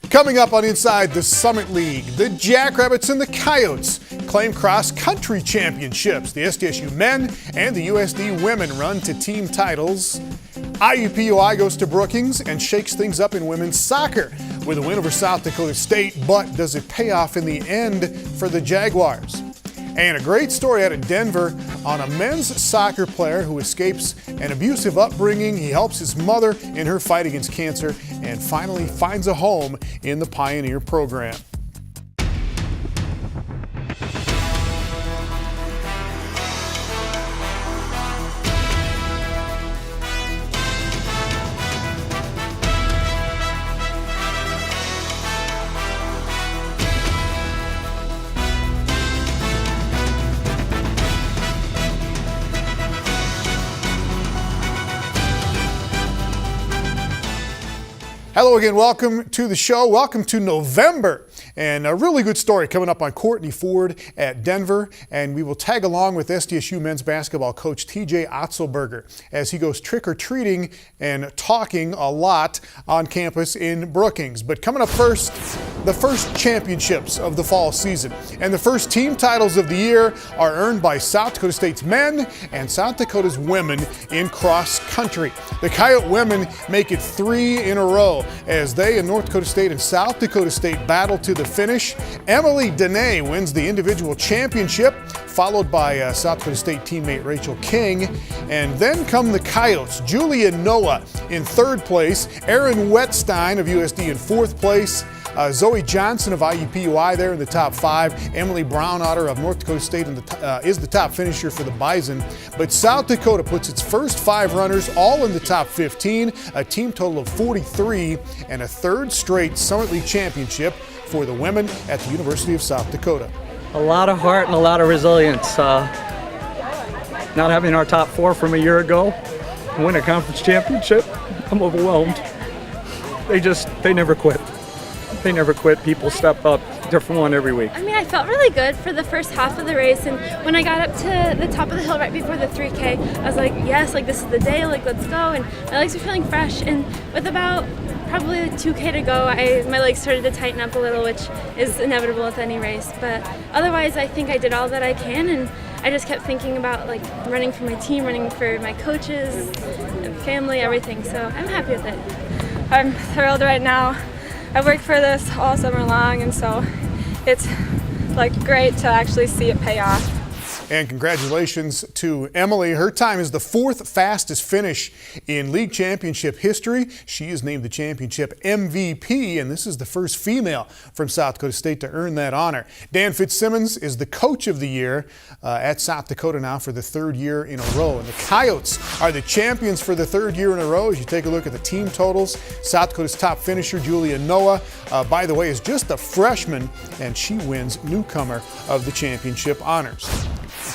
Coming up on Inside the Summit League, the Jackrabbits and the Coyotes claim cross-country championships. The SDSU men and the USD women run to team titles. IUPUI goes to Brookings and shakes things up in women's soccer with a win over South Dakota State, but does it pay off in the end for the Jaguars? And a great story out of Denver on a men's soccer player who escapes an abusive upbringing. He helps his mother in her fight against cancer and finally finds a home in the Pioneer program. Hello again, welcome to the show. Welcome to November. And a really good story coming up on Courtney Ford at Denver. And we will tag along with SDSU men's basketball coach TJ Otzelberger as he goes trick-or-treating and talking a lot on campus in Brookings. But coming up first, the first championships of the fall season. And the first team titles of the year are earned by South Dakota State's men and South Dakota's women in cross country. The Coyote women make it 3 in a row as they and North Dakota State and South Dakota State battle to the finish. Emily Dene wins the individual championship, followed by South Dakota State teammate Rachel King. And then come the Coyotes. Julia Noah in 3rd place, Erin Wetstein of USD in 4th place, Zoe Johnson of IUPUI there in the top 5. Emily Brownotter of North Dakota State is the top finisher for the Bison. But South Dakota puts its first 5 runners all in the top 15, a team total of 43, and a 3rd straight Summit League championship for the women at the University of South Dakota. A lot of heart and a lot of resilience. Not having our top 4 from a year ago, win a conference championship, I'm overwhelmed. They never quit. They never quit. People step up, different one every week. I mean, I felt really good for the first half of the race, and when I got up to the top of the hill right before the 3K, I was like, yes, like this is the day, like let's go, and my legs were feeling fresh, and with about probably 2K to go, my legs started to tighten up a little, which is inevitable with any race, but otherwise I think I did all that I can, and I just kept thinking about like running for my team, running for my coaches, and family, everything, so I'm happy with it. I'm thrilled right now. I've worked for this all summer long, and so it's like great to actually see it pay off. And congratulations to Emily. Her time is the 4th fastest finish in league championship history. She is named the championship MVP, and this is the first female from South Dakota State to earn that honor. Dan Fitzsimmons is the coach of the year at South Dakota now for the 3rd year in a row. And the Coyotes are the champions for the 3rd year in a row. As you take a look at the team totals, South Dakota's top finisher, Julia Noah, by the way, is just a freshman, and she wins newcomer of the championship honors.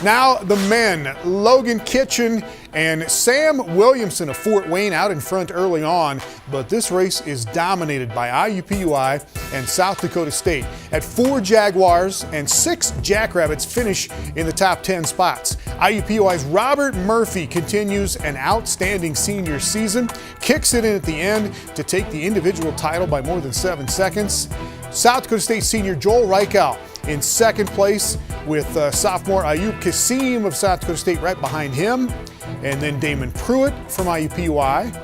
Now the men, Logan Kitchen and Sam Williamson of Fort Wayne out in front early on, but this race is dominated by IUPUI and South Dakota State. At 4 Jaguars and 6 Jackrabbits finish in the top 10 spots. IUPUI's Robert Murphy continues an outstanding senior season, kicks it in at the end to take the individual title by more than 7 seconds. South Dakota State senior Joel Reichow in 2nd place with sophomore Ayub Kasim of South Dakota State right behind him. And then Damon Pruitt from IUPUI.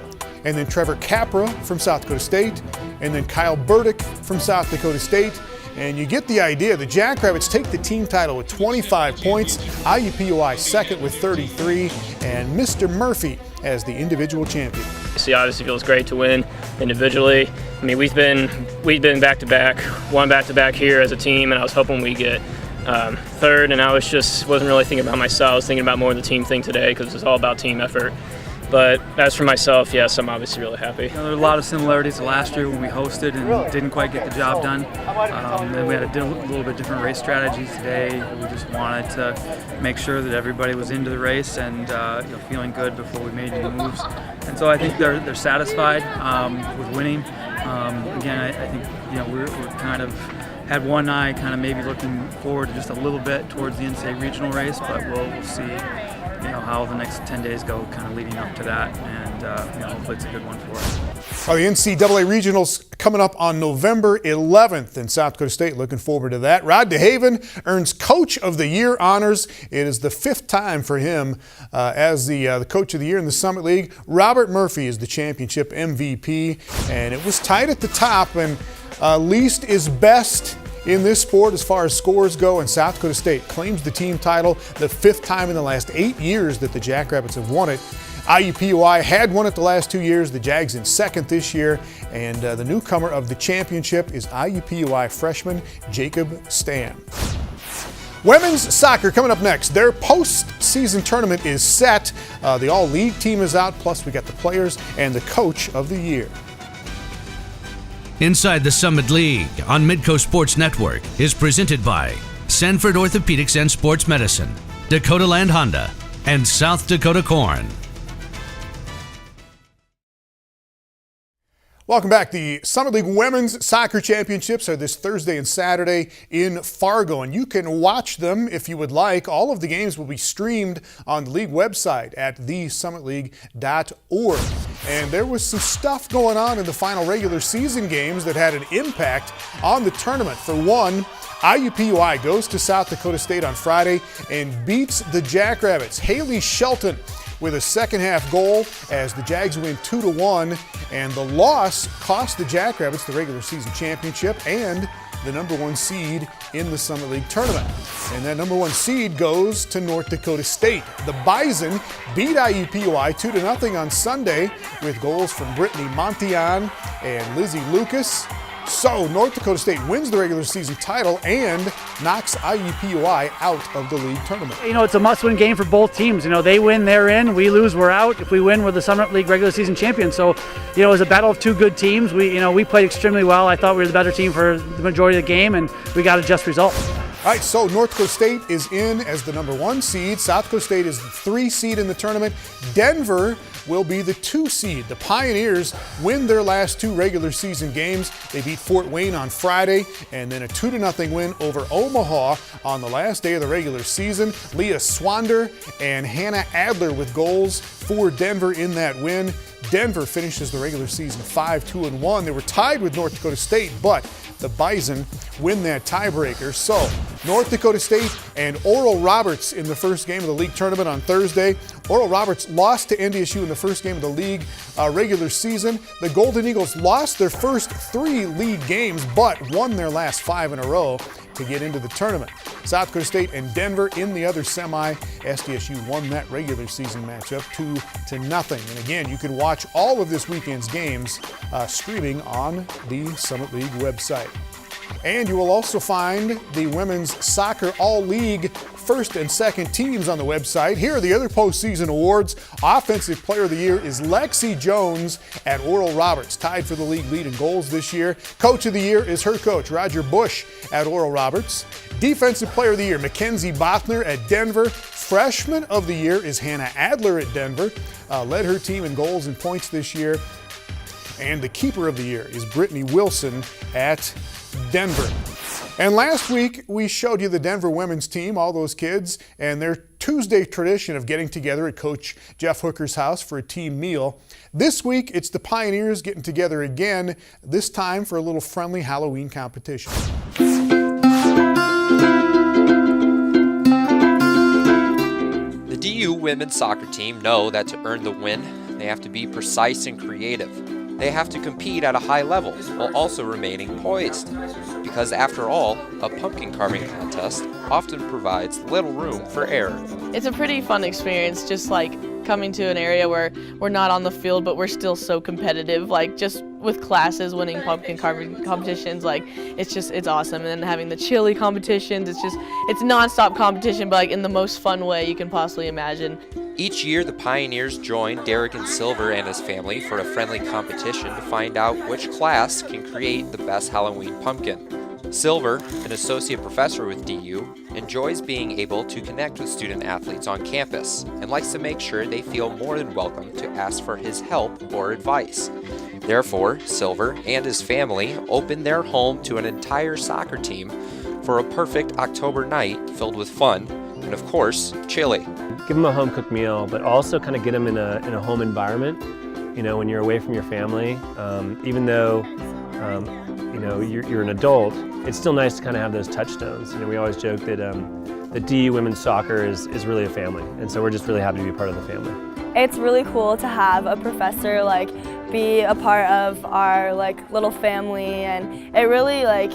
And then Trevor Capra from South Dakota State. And then Kyle Burdick from South Dakota State. And you get the idea. The Jackrabbits take the team title with 25 points. IUPUI 2nd with 33. And Mr. Murphy as the individual champion. It obviously feels great to win individually. I mean, we've been back-to-back, won back-to-back here as a team, and I was hoping we get 3rd, and I wasn't really thinking about myself. I was thinking about more the team thing today because it's all about team effort. But as for myself, yes, I'm obviously really happy. There are a lot of similarities to last year when we hosted and didn't quite get the job done. And we had a little bit different race strategies today. We just wanted to make sure that everybody was into the race and feeling good before we made any moves. And so I think they're satisfied with winning. Again, I think we're kind of had one eye kind of maybe looking forward just a little bit towards the NCAA regional race, but we'll see how the next 10 days go kind of leading up to that, and hopefully it's a good one for us. Well, the NCAA Regionals coming up on November 11th in South Dakota State. Looking forward to that. Rod DeHaven earns Coach of the Year honors. It is the 5th time for him as the Coach of the Year in the Summit League. Robert Murphy is the championship MVP, and it was tight at the top, and least is best in this sport as far as scores go, and South Dakota State claims the team title, the 5th time in the last 8 years that the Jackrabbits have won it. IUPUI had won it the last 2 years. The Jags in 2nd this year. And the newcomer of the championship is IUPUI freshman Jacob Stan. Women's soccer coming up next. Their postseason tournament is set. The all-league team is out. Plus, we got the players and the coach of the year. Inside the Summit League on Midco Sports Network is presented by Sanford Orthopedics and Sports Medicine, Dakota Land Honda, and South Dakota Corn. Welcome back. The Summit League Women's Soccer Championships are this Thursday and Saturday in Fargo, and you can watch them if you would like. All of the games will be streamed on the league website at thesummitleague.org. And there was some stuff going on in the final regular season games that had an impact on the tournament. For one, IUPUI goes to South Dakota State on Friday and beats the Jackrabbits. Haley Shelton with a second-half goal as the Jags win 2-1, and the loss cost the Jackrabbits the regular season championship and the #1 seed in the Summit League tournament. And that #1 seed goes to North Dakota State. The Bison beat IUPUI 2-0 on Sunday with goals from Brittany Montian and Lizzie Lucas. So North Dakota State wins the regular season title and knocks IUPUI out of the league tournament. You know, it's a must-win game for both teams. You know, they win, they're in. We lose, we're out. If we win, we're the Summit League regular season champions. So, you know, it was a battle of two good teams. We played extremely well. I thought we were the better team for the majority of the game, and we got a just result. All right, so North Dakota State is in as the #1 seed. South Dakota State is the 3 seed in the tournament. Denver will be the 2 seed. The Pioneers win their last 2 regular season games. They beat Fort Wayne on Friday, and then a 2-0 win over Omaha on the last day of the regular season. Leah Swander and Hannah Adler with goals for Denver in that win. Denver finishes the regular season 5-2-1. They were tied with North Dakota State, but the Bison win that tiebreaker. So North Dakota State and Oral Roberts in the first game of the league tournament on Thursday. Oral Roberts lost to NDSU in the first game of the league regular season. The Golden Eagles lost their first 3 league games, but won their last 5 in a row to get into the tournament. South Dakota State and Denver in the other semi. SDSU won that regular season matchup 2-0. And again, you can watch all of this weekend's games streaming on the Summit League website. And you will also find the Women's Soccer All-League first and second teams on the website. Here are the other postseason awards. Offensive Player of the Year is Lexi Jones at Oral Roberts, tied for the league lead in goals this year. Coach of the Year is her coach, Roger Bush, at Oral Roberts. Defensive Player of the Year, Mackenzie Bothner at Denver. Freshman of the Year is Hannah Adler at Denver, led her team in goals and points this year. And the Keeper of the Year is Brittany Wilson at Denver. And last week, we showed you the Denver women's team, all those kids, and their Tuesday tradition of getting together at Coach Jeff Hooker's house for a team meal. This week, it's the Pioneers getting together again, this time for a little friendly Halloween competition. The DU women's soccer team know that to earn the win, they have to be precise and creative. They have to compete at a high level while also remaining poised. Because after all, a pumpkin carving contest often provides little room for error. It's a pretty fun experience, just like coming to an area where we're not on the field, but we're still so competitive, like just with classes, winning pumpkin carving competitions, like it's awesome. And then having the chili competitions, it's nonstop competition, but like in the most fun way you can possibly imagine. Each year, the Pioneers join Derek and Silver and his family for a friendly competition to find out which class can create the best Halloween pumpkin. Silver, an associate professor with DU, enjoys being able to connect with student athletes on campus and likes to make sure they feel more than welcome to ask for his help or advice. Therefore, Silver and his family opened their home to an entire soccer team for a perfect October night filled with fun and, of course, chili. Give them a home-cooked meal, but also kind of get them in a home environment You know, when you're away from your family, even though you know you're an adult, it's still nice to kind of have those touchstones. You know, we always joke that the DU women's soccer is really a family, and so we're just really happy to be part of the family. It's really cool to have a professor like be a part of our like little family, and it really like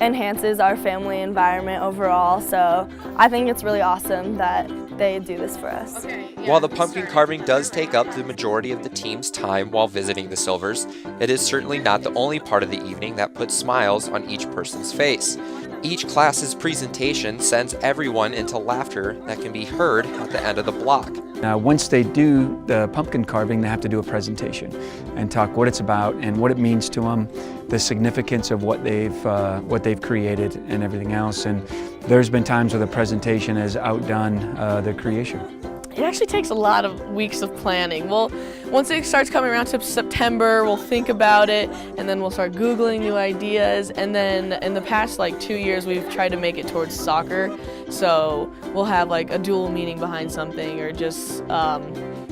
enhances our family environment overall. So I think it's really awesome that they do this for us. While the pumpkin carving does take up the majority of the team's time while visiting the Silvers, it is certainly not the only part of the evening that puts smiles on each person's face. Each class's presentation sends everyone into laughter that can be heard at the end of the block. Now, once they do the pumpkin carving, they have to do a presentation and talk what it's about and what it means to them, the significance of what they've created and everything else. And there's been times where the presentation has outdone the creation. It actually takes a lot of weeks of planning. Well, once it starts coming around to September, we'll think about it, and then we'll start Googling new ideas. And then in the past like 2 years, we've tried to make it towards soccer. So we'll have like a dual meaning behind something, or just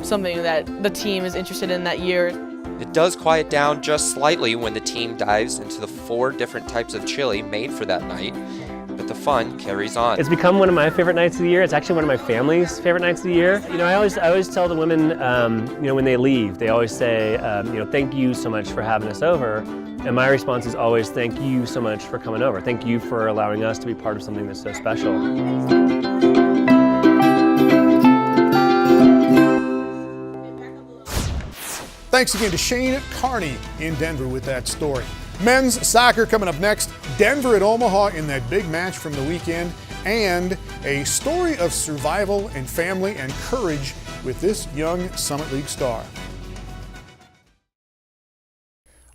something that the team is interested in that year. It does quiet down just slightly when the team dives into the 4 different types of chili made for that night. But the fun carries on. It's become one of my favorite nights of the year. It's actually one of my family's favorite nights of the year. You know, I always tell the women, you know, when they leave, they always say, you know, thank you so much for having us over. And my response is always, thank you so much for coming over. Thank you for allowing us to be part of something that's so special. Thanks again to Shane Carney in Denver with that story. Men's soccer coming up next. Denver at Omaha in that big match from the weekend, and a story of survival and family and courage with this young Summit League star.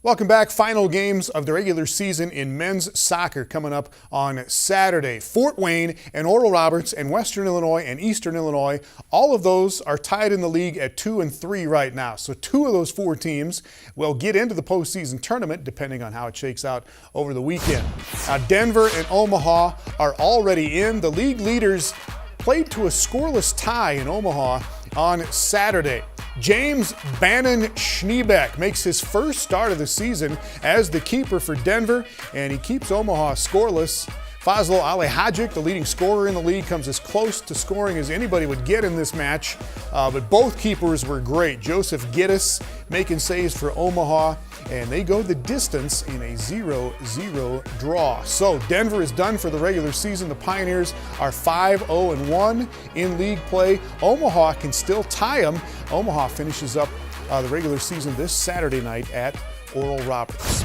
Welcome back. Final games of the regular season in men's soccer coming up on Saturday. Fort Wayne and Oral Roberts and Western Illinois and Eastern Illinois, all of those are tied in the league at 2 and 3 right now. So 2 of those 4 teams will get into the postseason tournament depending on how it shakes out over the weekend. Now, Denver and Omaha are already in. The league leaders played to a scoreless tie in Omaha on Saturday. James Bannon Schneebeck makes his first start of the season as the keeper for Denver, and he keeps Omaha scoreless. Fazlo Alihajic, the leading scorer in the league, comes as close to scoring as anybody would get in this match, but both keepers were great. Joseph Giddis making saves for Omaha, and they go the distance in a 0-0 draw. So Denver is done for the regular season. The Pioneers are 5-0-1 in league play. Omaha can still tie them. Omaha finishes up the regular season this Saturday night at Oral Roberts.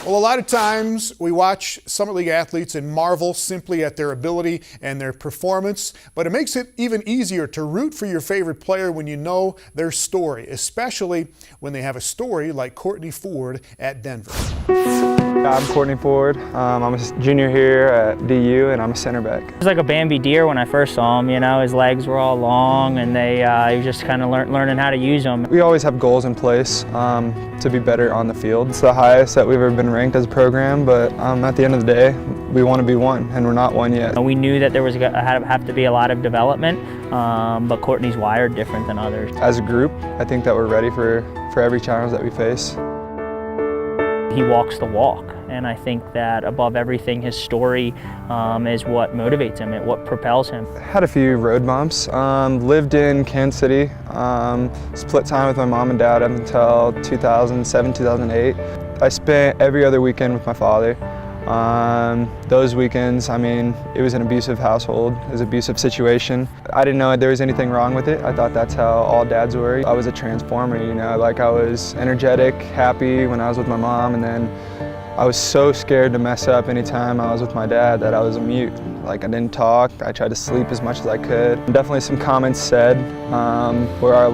Well, a lot of times we watch Summit League athletes and marvel simply at their ability and their performance, but it makes it even easier to root for your favorite player when you know their story, especially when they have a story like Courtney Ford at Denver. I'm Courtney Ford. I'm a junior here at DU, and I'm a center back. He was like a Bambi deer when I first saw him. You know, his legs were all long, and he was just kind of learning how to use them. We always have goals in place to be better on the field. It's the highest that we've ever been ranked as a program, but at the end of the day, we want to be one, and we're not one yet. We knew that there was have to be a lot of development, but Courtney's wired different than others. As a group, I think that we're ready for every challenge that we face. He walks the walk, and I think that above everything, his story is what motivates him, what propels him. Had a few road bumps. Lived in Kansas City. Split time with my mom and dad up until 2007, 2008. I spent every other weekend with my father. Those weekends, I mean, it was an abusive household, it was an abusive situation. I didn't know there was anything wrong with it. I thought that's how all dads were. I was a transformer, you know, like I was energetic, happy when I was with my mom, and then I was so scared to mess up anytime I was with my dad that I was a mute. Like I didn't talk, I tried to sleep as much as I could. Definitely some comments said where our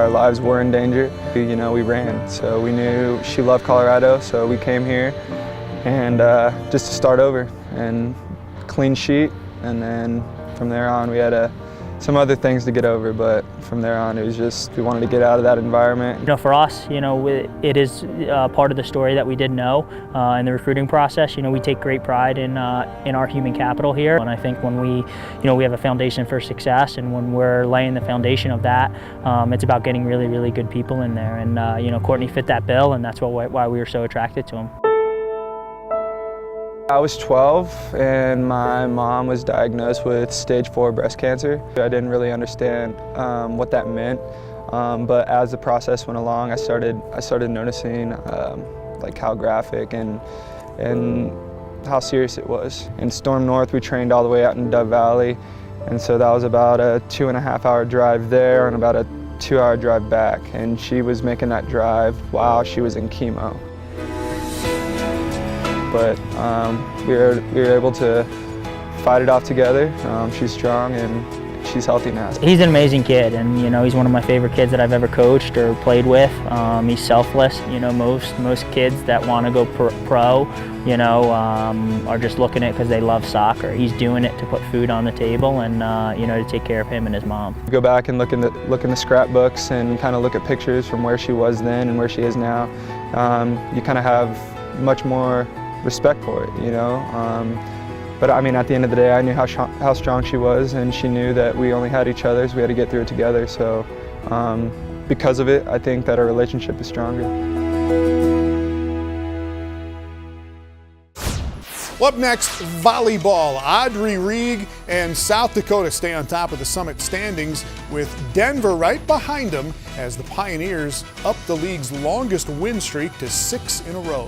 lives were in danger. You know, we ran, so we knew she loved Colorado, so we came here. And just to start over and clean sheet, and then from there on we had a some other things to get over, but from there on, it was just we wanted to get out of that environment. You know, for us, you know, it is part of the story that we did know in the recruiting process. You know, we take great pride in our human capital here, and I think when we have a foundation for success, and when we're laying the foundation of that, it's about getting really, really good people in there. And you know, Courtney fit that bill, and that's why we were so attracted to him. I was 12 and my mom was diagnosed with stage 4 breast cancer. I didn't really understand what that meant, but as the process went along, I started noticing like how graphic and how serious it was. In Storm North, we trained all the way out in Dove Valley, and so that was about a 2.5-hour drive there and about a 2-hour drive back, and she was making that drive while she was in chemo. But we were able to fight it off together. She's strong and she's healthy now. He's an amazing kid, and you know, he's one of my favorite kids that I've ever coached or played with. He's selfless. You know, most kids that want to go pro, you know, are just looking at it because they love soccer. He's doing it to put food on the table and you know, to take care of him and his mom. Go back and look in the scrapbooks and kind of look at pictures from where she was then and where she is now. You kind of have much more respect for it, you know. But I mean, at the end of the day, I knew how strong she was, and she knew that we only had each other, so we had to get through it together. So because of it, I think that our relationship is stronger. Well, up next, volleyball. Audrey Rieg and South Dakota stay on top of the Summit standings, with Denver right behind them as the Pioneers up the league's longest win streak to 6 in a row.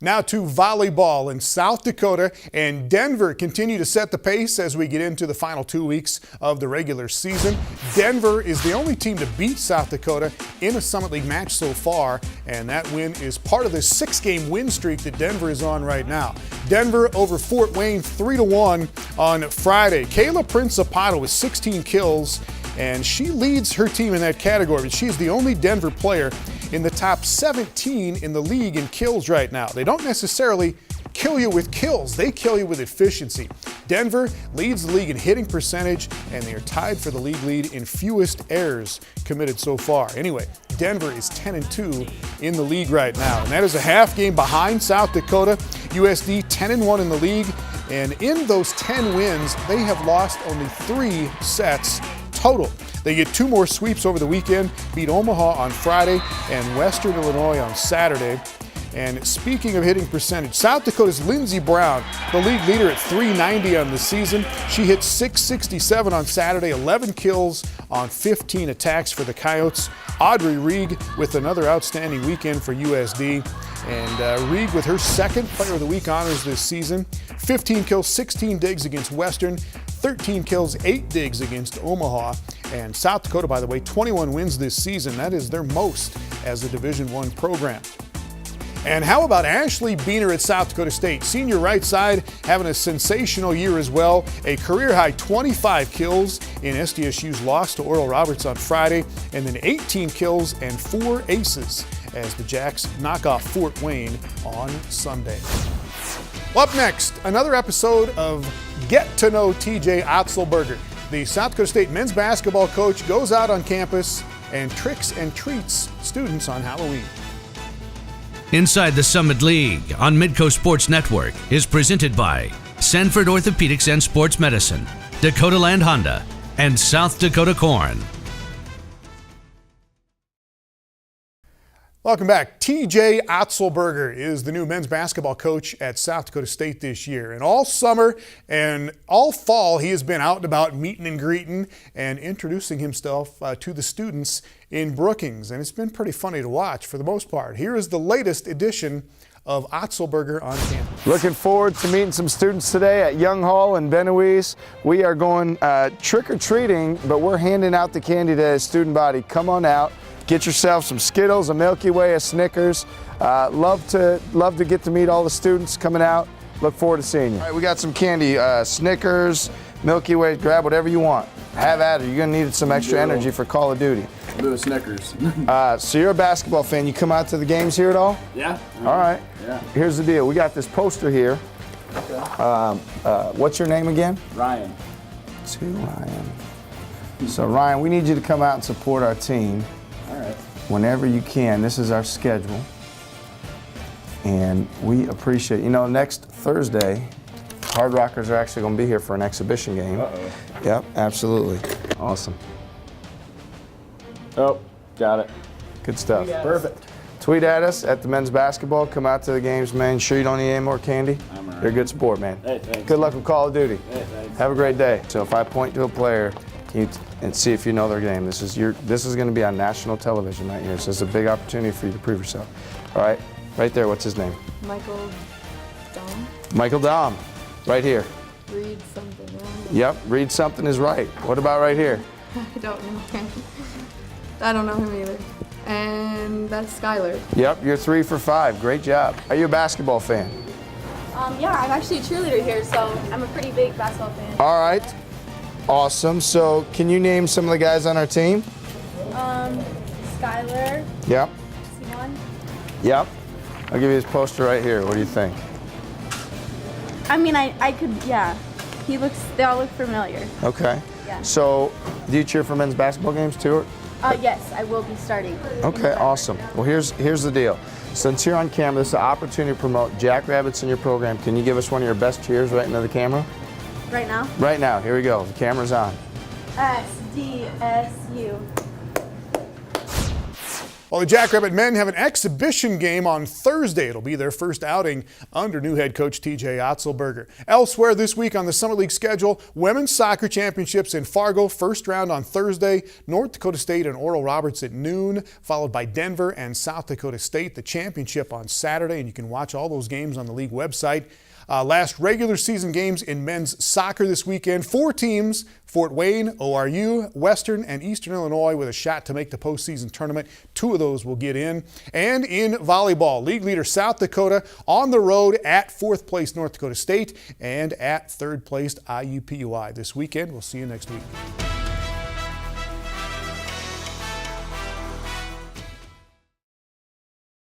Now to volleyball, in South Dakota and Denver continue to set the pace as we get into the final 2 weeks of the regular season. Denver is the only team to beat South Dakota in a Summit League match so far, and that win is part of the 6-game win streak that Denver is on right now. Denver over Fort Wayne 3-1 on Friday. Kayla Principato with 16 kills, and she leads her team in that category. She is the only Denver player in the top 17 in the league in kills right now. They don't necessarily kill you with kills, they kill you with efficiency. Denver leads the league in hitting percentage, and they are tied for the league lead in fewest errors committed so far. Anyway, Denver is 10-2 in the league right now, and that is a half game behind South Dakota. USD 10-1 in the league, and in those 10 wins, they have lost only 3 sets total. They get 2 more sweeps over the weekend, beat Omaha on Friday and Western Illinois on Saturday. And speaking of hitting percentage, South Dakota's Lindsey Brown, the league leader at .390 on the season. She hit .667 on Saturday, 11 kills on 15 attacks for the Coyotes. Audrey Rieg with another outstanding weekend for USD. And Rieg with her second Player of the Week honors this season. 15 kills, 16 digs against Western, 13 kills, 8 digs against Omaha. And South Dakota, by the way, 21 wins this season. That is their most as a Division I program. And how about Ashley Beener at South Dakota State? Senior right side having a sensational year as well. A career-high 25 kills in SDSU's loss to Oral Roberts on Friday, and then 18 kills and 4 aces as the Jacks knock off Fort Wayne on Sunday. Well, up next, another episode of Get to Know TJ Otzelberger. The South Dakota State men's basketball coach goes out on campus and tricks and treats students on Halloween. Inside the Summit League on Midco Sports Network is presented by Sanford Orthopedics and Sports Medicine, Dakota Land Honda, and South Dakota Corn. Welcome back. TJ Otzelberger is the new men's basketball coach at South Dakota State this year. And all summer and all fall, he has been out and about meeting and greeting and introducing himself to the students in Brookings. And it's been pretty funny to watch for the most part. Here is the latest edition of Otzelberger on campus. Looking forward to meeting some students today at Young Hall and Benoist. We are going trick-or-treating, but we're handing out the candy to the student body. Come on out. Get yourself some Skittles, a Milky Way, a Snickers. Love to get to meet all the students coming out. Look forward to seeing you. All right, we got some candy, Snickers, Milky Way, grab whatever you want. Have at it. You're gonna need some extra energy for Call of Duty. Do a Snickers. So you're a basketball fan. You come out to the games here at all? Yeah. All right. Yeah. Here's the deal. We got this poster here What's your name again? Ryan. To Ryan. So Ryan, we need you to come out and support our team. All right. Whenever you can. This is our schedule. And we appreciate, next Thursday, Hard Rockers are actually going to be here for an exhibition game. Uh-oh. Yep, absolutely. Awesome. Oh, got it. Good stuff. Perfect. Tweet at us at the men's basketball. Come out to the games, man. Sure you don't need any more candy? I'm all right. You're a good sport, man. Hey, thanks. Good luck with Call of Duty. Hey, thanks. Have a great day. So if I point to a player and see if you know their game, this is going to be on national television right here. So it's a big opportunity for you to prove yourself. All right, right there. What's his name? Michael Dom. Michael Dom. Right here. Read something. Yep, read something is right. What about right here? I don't know him. I don't know him either. And that's Skylar. Yep, you're 3 for 5. Great job. Are you a basketball fan? Yeah, I'm actually a cheerleader here, so I'm a pretty big basketball fan. All right. Awesome. So can you name some of the guys on our team? Skylar. Yep. Simon. Yep. I'll give you this poster right here. What do you think? I mean, I could, yeah. They all look familiar. Okay. Yeah. So do you cheer for men's basketball games too? Yes, I will be starting. Okay, awesome. Well, here's the deal. Since you're on camera, this is an opportunity to promote Jackrabbits in your program. Can you give us one of your best cheers right into the camera? Right now? Right now. Here we go. The camera's on. SDSU. Well, the Jackrabbit men have an exhibition game on Thursday. It'll be their first outing under new head coach TJ Otzelberger. Elsewhere this week on the Summit League schedule, women's soccer championships in Fargo, first round on Thursday, North Dakota State and Oral Roberts at noon, followed by Denver and South Dakota State, the championship on Saturday, and you can watch all those games on the league website. Last regular season games in men's soccer this weekend. 4 teams, Fort Wayne, ORU, Western, and Eastern Illinois with a shot to make the postseason tournament. 2 of those will get in. And in volleyball, league leader South Dakota on the road at 4th place North Dakota State and at 3rd place IUPUI this weekend. We'll see you next week.